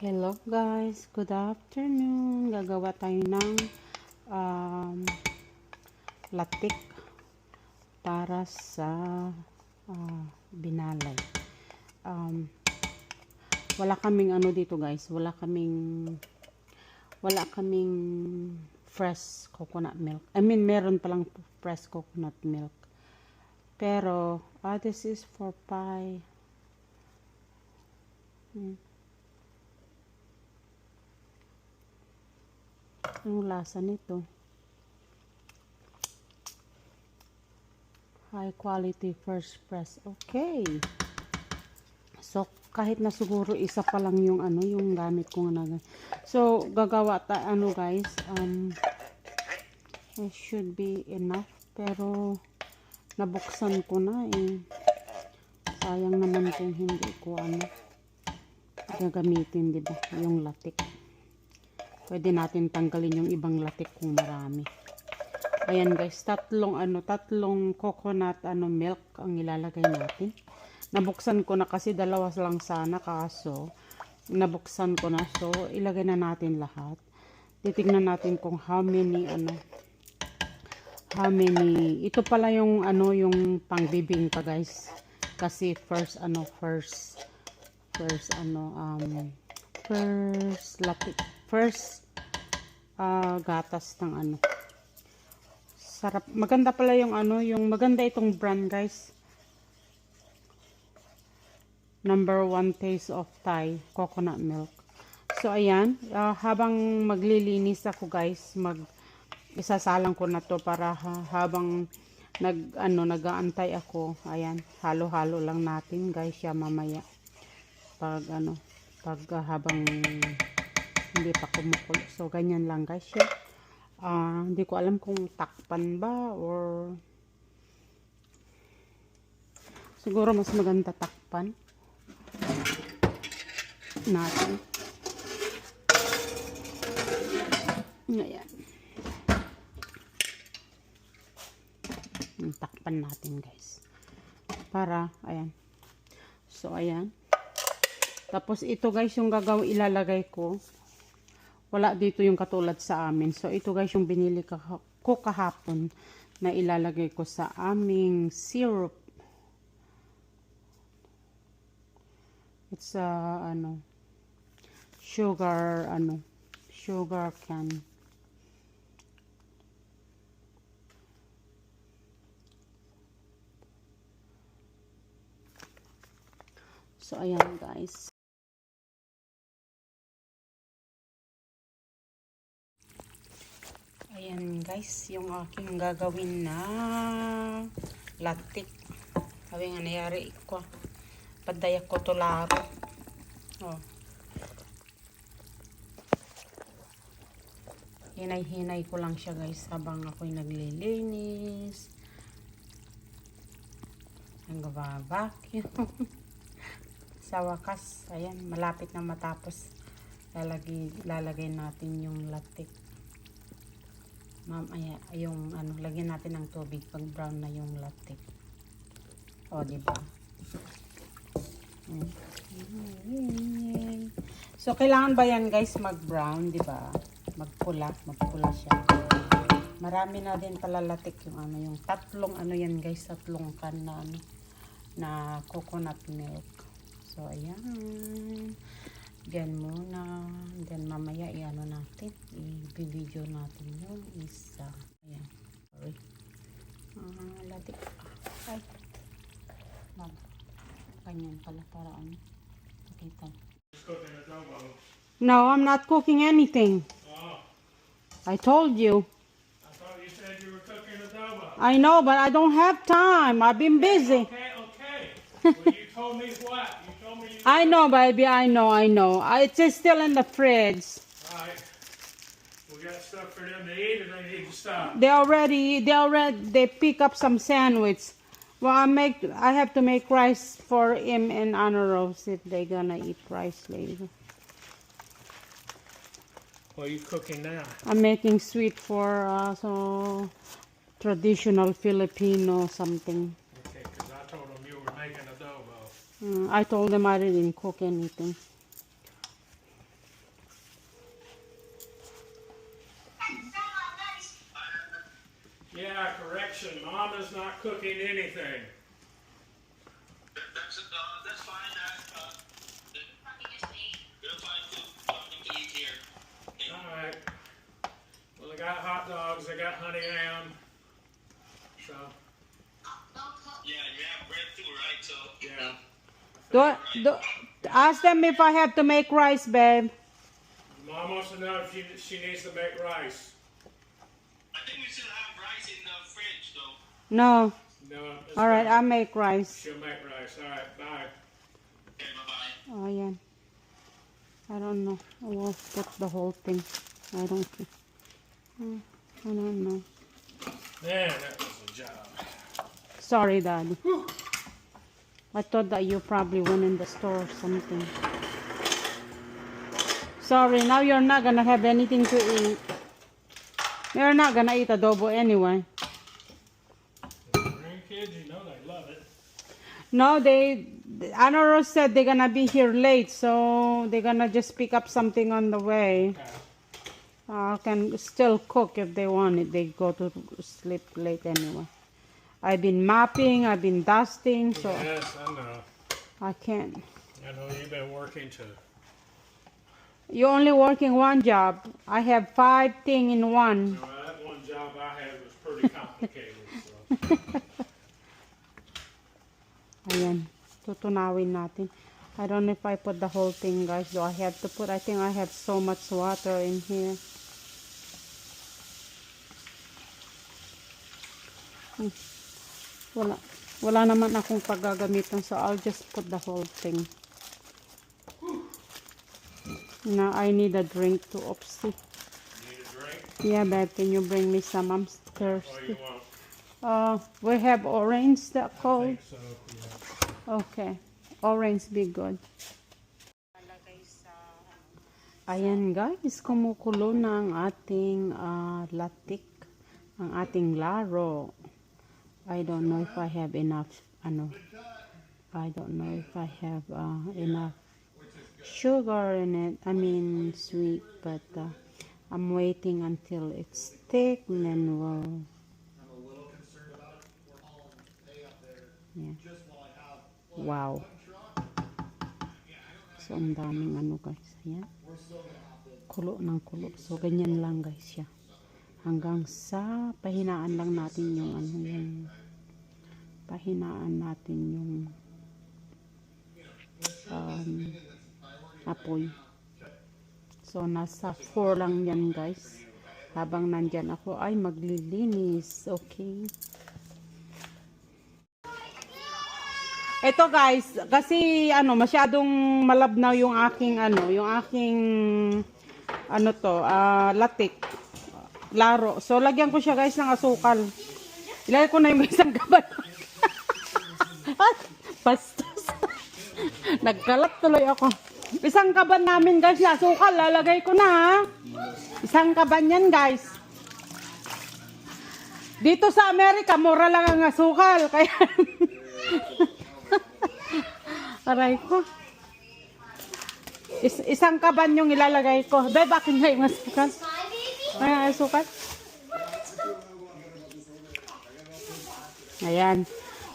Hello guys, good afternoon. Gagawa tayo ng latik para sa binalay. Wala kaming ano dito guys, wala kaming fresh coconut milk. I mean, meron palang fresh coconut milk. Pero, this is for pie. Anong lasa nito? High quality first press. Okay. So, kahit na siguro isa pa lang yung yung gamit ko na. So, gagawa tayo guys. It should be enough. Pero, nabuksan ko na eh. Sayang naman kung hindi ko gagamitin, di ba? Yung latik. Pwede natin tanggalin yung ibang latik kung marami. Ayan guys, tatlong coconut milk ang ilalagay natin. Nabuksan ko na kasi dalawa lang sana, kaso nabuksan ko na. So, ilagay na natin lahat. Titingnan natin kung how many ito pala yung yung pangbibingka guys. Kasi first latik, first gatas ng sarap. Maganda pala yung maganda itong brand guys. Number 1 taste of Thai coconut milk. So ayan, habang maglilinis ako guys, isasalang ko na to para habang nag-aantay ako. Ayan, halo-halo lang natin guys siya mamaya. Habang hindi pa kumukulo. So ganyan lang guys siya. Hindi ko alam kung takpan ba or siguro mas maganda takpan natin. Ayan. Takpan natin guys. Para, ayan. So, ayan. Tapos ito guys yung ilalagay ko. Wala dito yung katulad sa amin. So, ito guys yung binili ko kahapon na ilalagay ko sa aming syrup. It's sugar can. So, ayan guys. Ayan guys, yung aking gagawin na latik. Sabi nga nangyari ko. Padayak ko to laro. Hinay-hinay ko lang siya guys habang ako'y naglilinis. Nag-vacuum. Sa wakas, ayan, malapit na matapos. Lalagay natin yung latik. Mamaya, yung lagyan natin ng tubig pag brown na yung latik. Diba? So, kailangan ba yan guys mag-brown, diba? Magpula siya. Marami na din pala latik yung yung tatlong yan guys, tatlong can na coconut milk. So, ayan. Diyan muna. Then, mamaya, natin. I-video natin yung isa. Ayan. Sorry. Latik. Ay. Ganyan pala para Pakita. No, I'm not cooking anything. I told you. I thought you said you were cooking adobo. I know, but I don't have time. I've been busy. Okay. Well, you told me what? You told me you... I know, baby. I know. It's still in the fridge. All right. We got stuff for them to eat, or they need to stop? They pick up some sandwich. Well, I have to make rice for him and Anna Rose if they're gonna eat rice later. What are you cooking now? I'm making sweet for traditional Filipino something. Okay, because I told them you were making adobo. I told them I didn't cook anything. Yeah, correction. Mom is not cooking anything. That's fine. We'll find something to eat here. Okay. All right. Well, I got hot dogs. I got honey ham. So, Yeah, you have bread too, right? So yeah. Ask them if I have to make rice, babe. Mom wants to know if she needs to make rice. I think we still have rice in the fridge, though. No. No. It's All right, fine. I'll make rice. She'll make rice. All right. Bye. Okay, bye-bye. Oh, yan. I don't know. I will put the whole thing. I don't know. I don't know. Man, that was a job. Sorry, Daddy. I thought that you probably went in the store or something. Sorry, now you're not gonna have anything to eat. You're not gonna eat adobo anyway. The grandkids, you know they love it. No, Anna Rose said they're gonna be here late, so they're gonna just pick up something on the way. Okay. Can still cook if they want it. They go to sleep late anyway. I've been mopping, I've been dusting, so Yes, I know. I can't. I know you've been working too. You're only working one job. I have 5 things in one. Well, that one job I had was pretty complicated. So. Ayan, tutunawin natin. I don't know if I put the whole thing, guys. Do I have to put? I think I have so much water in here. Wala naman akong paggagamitan, so I'll just put the whole thing. Now I need a drink to Opsy. Need a drink? Yeah, babe, can you bring me some? I'm What do thirsty. you want? We have orange that I cold. think so, yeah. Okay, orange be good. Ayan guys, kumukulo na ang ating latik, ang ating laro. I don't know if I have enough, I don't know if I have enough sugar in it, I mean sweet, but I'm waiting until it's thick and then we'll, yeah. Wow. So, ang daming guys, ayan. Kulo ng kulo. So, ganyan lang guys siya. Hanggang sa pahinaan lang natin yung pahinaan natin yung apoy. So, nasa 4 lang yan guys. Habang nandyan ako ay maglilinis. Okay. Ito guys, kasi masyadong malabnaw yung aking latik. Laro. So, lagyan ko siya guys ng asukal. Ilagay ko na yung isang kaban. Bastos. Nagkalat tuloy ako. Isang kaban namin guys na asukal. Lalagay ko na ha. Isang kaban yan guys. Dito sa Amerika, mura lang ang asukal. Kaya, aray ko. Isang kaban yung ilalagay ko. Be, bakit nga yung asukal? Ay, asukal. Ayan.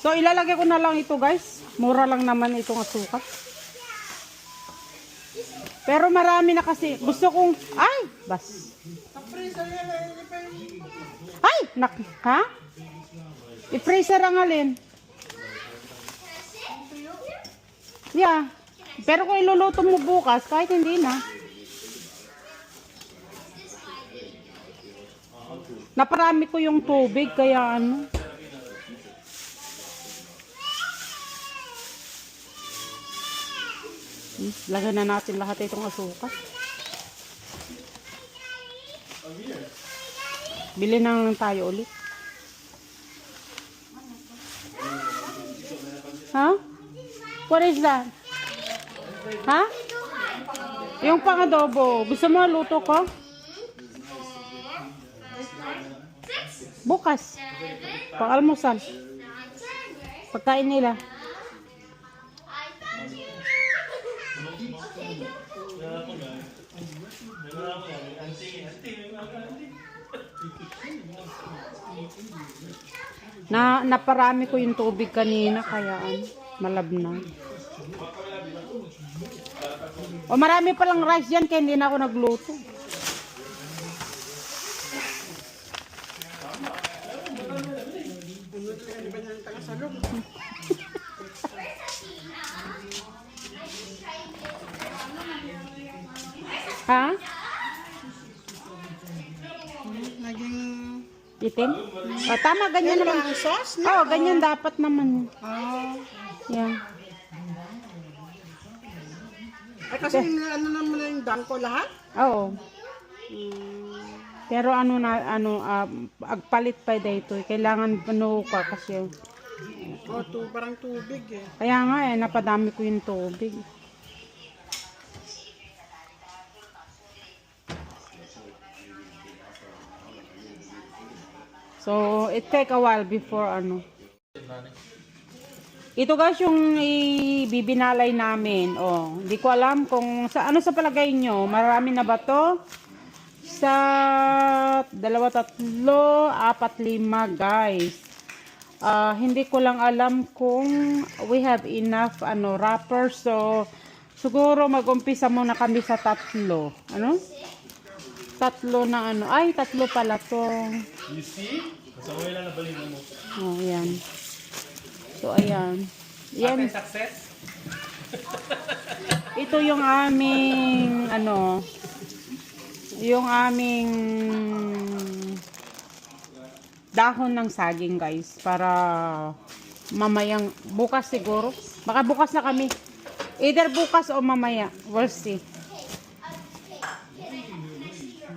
So, ilalagay ko na lang ito guys. Mura lang naman itong asukal. Pero marami na kasi. Gusto kong, ay, bas. Ay, ha? I-freezer ang alin? Yeah. Pero kung iluluto mo bukas, kahit hindi na. Naparami ko yung tubig, kaya lagyan na natin lahat itong asukal. Bili na lang tayo ulit. Ha? What is that? Ha? Yung pang-adobo. Gusto mo luto ko? Bukas. Pang-almusal. Pagkain nila. Naparami ko yung tubig kanina kaya malabnaw. O marami palang rice yan kaya hindi na ako nagluto. Ha? Naging... Itim? O, tama, ganyan naman. ang sauce? Oo, ganyan dapat naman. Oh. Yan. Ay, kasi ano naman na yung dangko lahat? Oo. Pero agpalit pa dito. Kailangan panuho ka kasi. Parang tubig eh. Kaya nga napadami ko yung tubig. So, it take a while before Ito guys yung ibibinalay namin. Oh, hindi ko alam kung sa palagay nyo. Marami na ba to? Sa 2, 3, 4, 5 guys. Hindi ko lang alam kung we have enough wrapper. So, siguro mag-umpisa muna kami sa 3. Ano? 3 na Ay, 3 pala to. You see? Kasaway lang na balin mo. Oh, yan. So, ayan. Yan. Success? Ito yung aming, yung aming dahon ng saging, guys. Para mamayang, bukas siguro. Baka bukas na kami. Either bukas o mamaya. We'll see.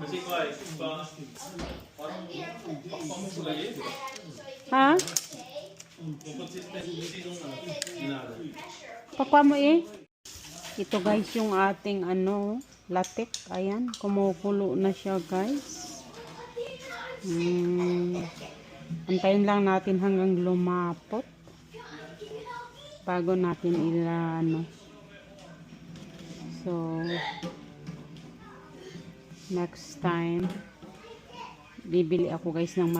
Kasi guys, parang pamumulay eh, di ba? Ha? Consistent nung ginala. Pakwa mo Ito guys yung ating latik. Ayan, kumukulo na siya guys. Antayin lang natin hanggang lumapot. Bago natin So, next time, bibili ako guys ng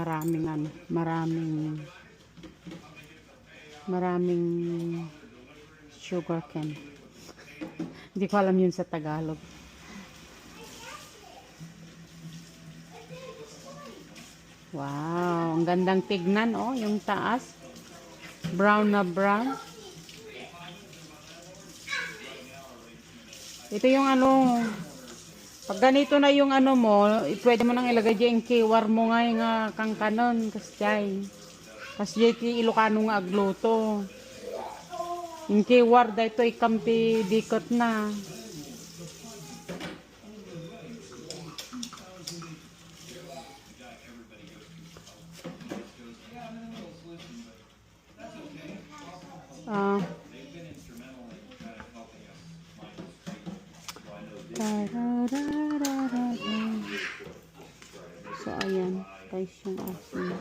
maraming sugar cane. Hindi ko alam yun sa Tagalog. Wow, ang gandang tignan yung taas. Brown na brown. Ito yung pag ganito na yung mo, pwede mo nang ilagay dyan yung kiwar mo nga kang kanon kasi Ilocano nga agluto. Yung kiwar dito ikampi dikot na. So ayan guys yung asin.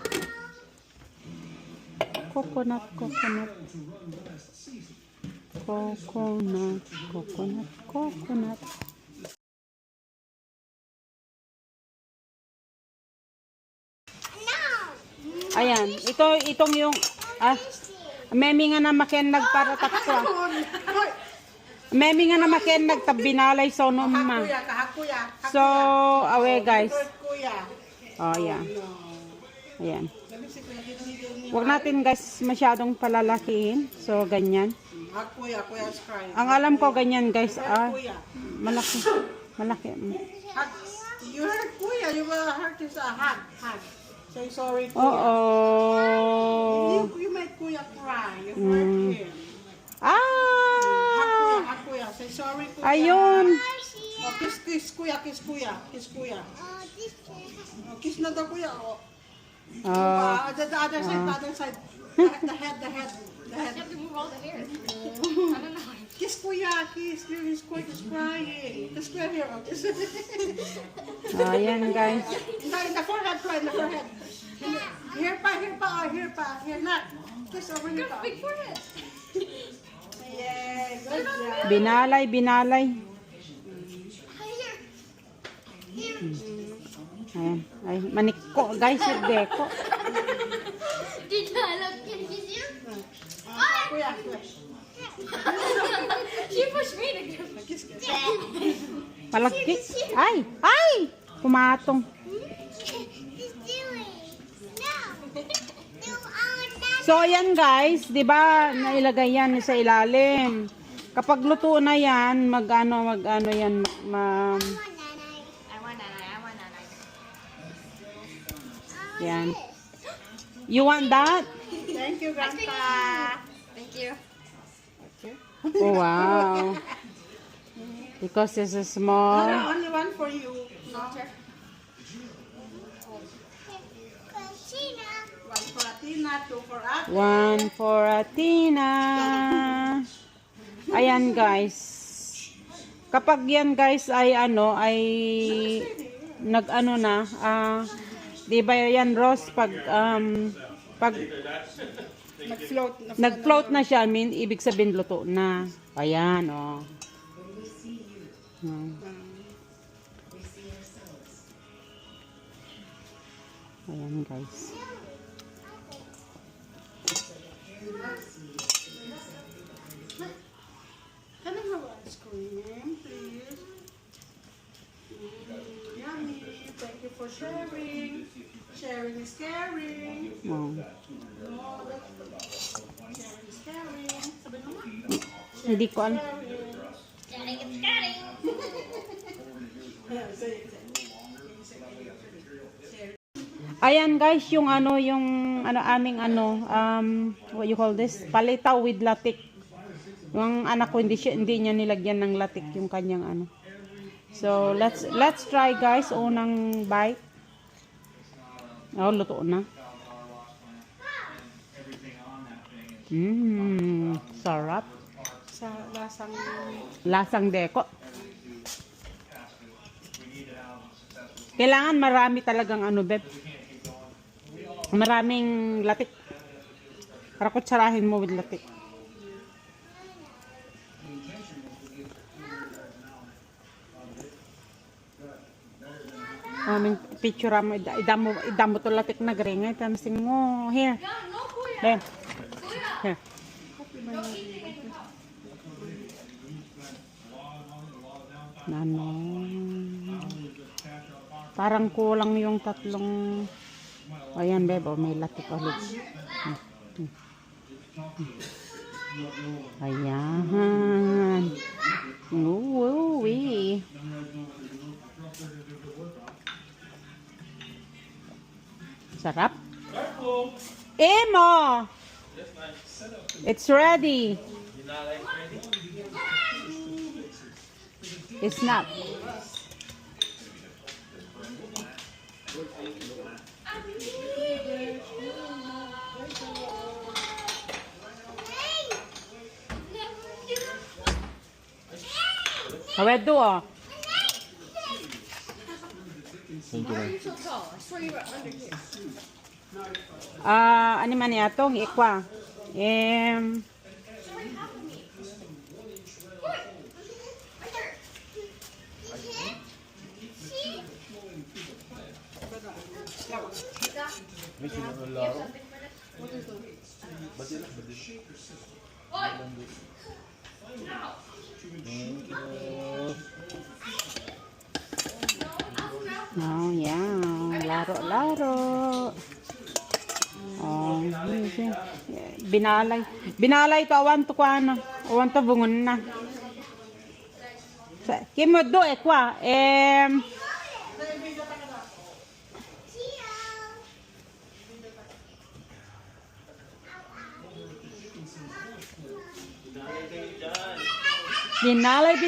Coconut. Ayan, itong yung memi nga na maken nagparatak ko. Memi nga na maken nagtabinalay so no ma. So, awe guys. Oh, yeah. Ayan. Huwag natin guys masyadong palalakihin. So, ganyan. Ang alam ko ganyan guys. Malaki. You heard kuya. You will hurt his hug. Say sorry kuya. Oo. You made kuya cry. You hurt him. Hug kuya. Say sorry kuya. Ayun. Kiss kuya. Kiss na daw kuya. The other side. The head. You have to move all the hair. I don't know. Kiss kuya. Kiss. His kuya is crying. Kiss kuya here. Ayan guys. In the forehead. Here pa. Here not. Kiss over here pa. Big forehead. Yeah, good job. Binalay. Ayan. Ay, maniko. Guys, yung gecko. Did not look at you. Kuya, kuya. She pushed me to give. Malaki. Ay! Ay! Pumatong. So, ayan guys, di ba, nailagay yan sa ilalim. Kapag luto na yan, mag-ano yan, I want nanay. yan. You want that? Thank you, Grandpa. Thank you. Oh, wow. Because it's a small. Only one for you. No? One for Athena, two for Ate. One for Athena. Ayan guys. Kapag yan guys ay nag-ano na, di ba yan Ross, pag Nag-float. nag-float na siya, ibig sabihin luto na. Ayan, oh. Ayan guys. Can I have ice cream, please? Yummy. Thank you for sharing. Sharing is caring. Oh. Sharing is caring. Sabi mo nga. Hindi ko alam. Daddy, it's daddy. Ayan guys, yung aming what you call this? Palitaw with latik. Yung anak ko hindi niya nilagyan ng latik yung kanyang ano. So, let's try guys, unang bite. Oh, luto na. Sarap. Sa lasang... Lasang deko. Kailangan marami talagang beb. Maraming latik. Para kutsarahin mo with latik. Picture mo, idam mo to latik na gringay. Tanasing mo. Here. There. Here. Ano? Parang kulang yung tatlong. Ayan, bebo, may latik ulit. Ayan. Uwi. Sarap. Emo! It's ready. It's not. Hawedo oh. Ano man atong ikwa. Oh, yeah. Laro. Oh, binalay to awan to kuana. Awan to bungon na. Kimo do ekwa. Binalay.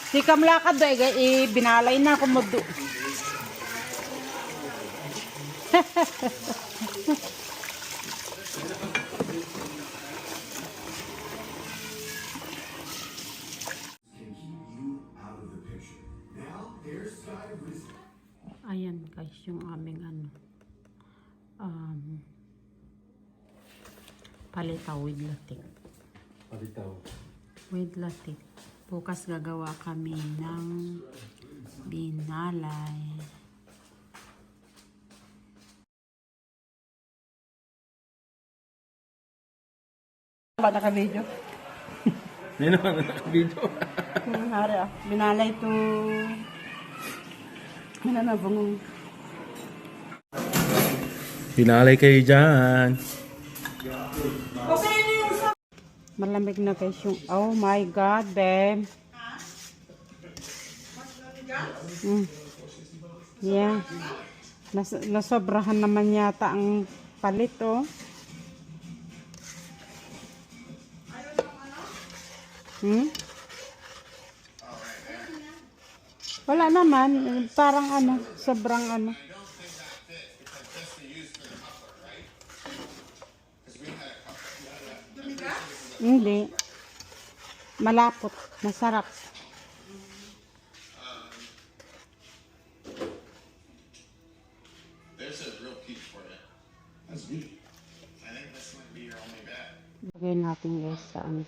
Si kamlakad ay binalay na kumudo. Ayan guys, yung aming palitaw with latik. Palitaw. With latik. Bukas gagawa kami ng binalay. Ba naka-video? Hindi naman naka-video. Hari ah. Binalay to... Ano na bungong. Pinalay kayo dyan. Malamig na guys yung... Oh my God, babe. Yeah. Nasobrahan naman yata ang palit, oh. Wala naman. Parang ano, sobrang ano. Hindi. Malapot. Masarap. There's a real peach for you. That's good. I think this might be your only bag. Lagay natin guys sa ano.